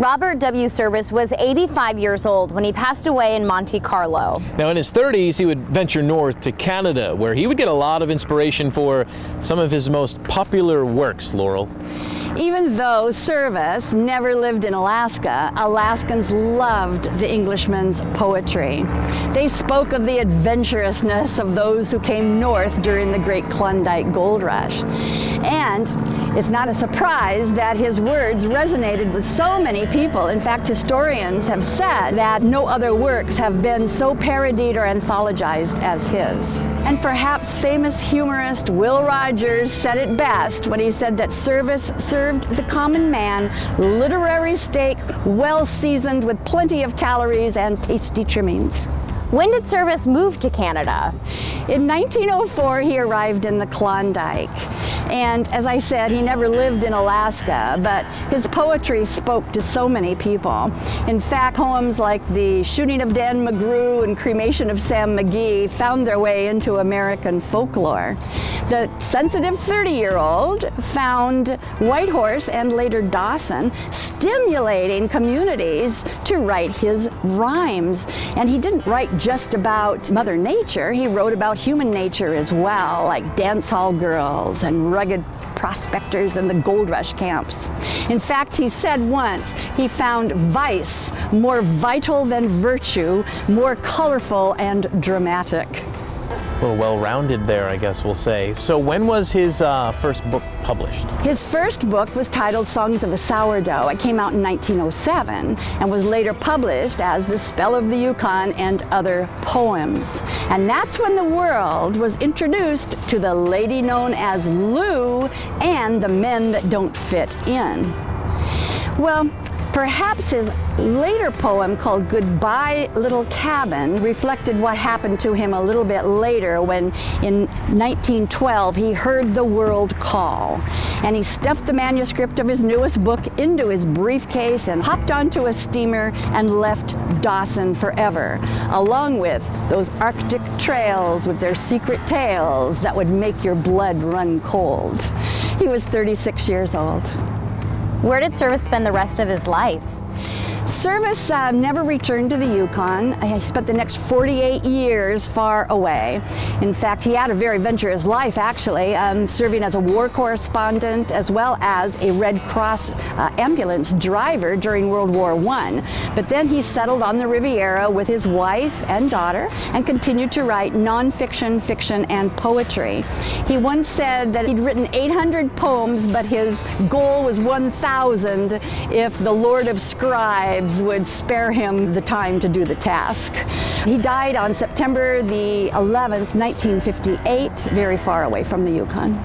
Robert W. Service was 85 years old when he passed away in Monte Carlo. Now in his 30s, he would venture north to Canada, where he would get a lot of inspiration for some of his most popular works, Laurel. Even though Service never lived in Alaska, Alaskans loved the Englishman's poetry. They spoke of the adventurousness of those who came north during the great Klondike Gold Rush. And it's not a surprise that his words resonated with so many people. In fact, historians have said that no other works have been so parodied or anthologized as his. And perhaps famous humorist Will Rogers said it best when he said that Service served the common man literary steak, well seasoned with plenty of calories and tasty trimmings. When did Service move to Canada? In 1904, he arrived in the Klondike. And as I said, he never lived in Alaska, but his poetry spoke to so many people. In fact, poems like the Shooting of Dan McGrew and Cremation of Sam McGee found their way into American folklore. The sensitive 30-year-old found Whitehorse and later Dawson stimulating communities to write his rhymes. And he didn't write just about Mother Nature, he wrote about human nature as well, like dance hall girls and rugged prospectors in the gold rush camps. In fact, he said once he found vice more vital than virtue, more colorful and dramatic. A little well-rounded there, I guess we'll say. So when was his first book published? His first book was titled Songs of a Sourdough. It came out in 1907 and was later published as The Spell of the Yukon and Other Poems. And that's when the world was introduced to the lady known as Lou and the men that don't fit in. Well, perhaps his later poem called Goodbye Little Cabin reflected what happened to him a little bit later when in 1912 he heard the world call. And he stuffed the manuscript of his newest book into his briefcase and hopped onto a steamer and left Dawson forever, along with those Arctic trails with their secret tales that would make your blood run cold. He was 36 years old. Where did Service spend the rest of his life? Service never returned to the Yukon. He spent the next 48 years far away. In fact, he had a very adventurous life, actually, serving as a war correspondent as well as a Red Cross ambulance driver during World War I. But then he settled on the Riviera with his wife and daughter and continued to write nonfiction, fiction, and poetry. He once said that he'd written 800 poems, but his goal was 1,000 if the Lord of Scribes would spare him the time to do the task. He died on September the 11th, 1958, very far away from the Yukon.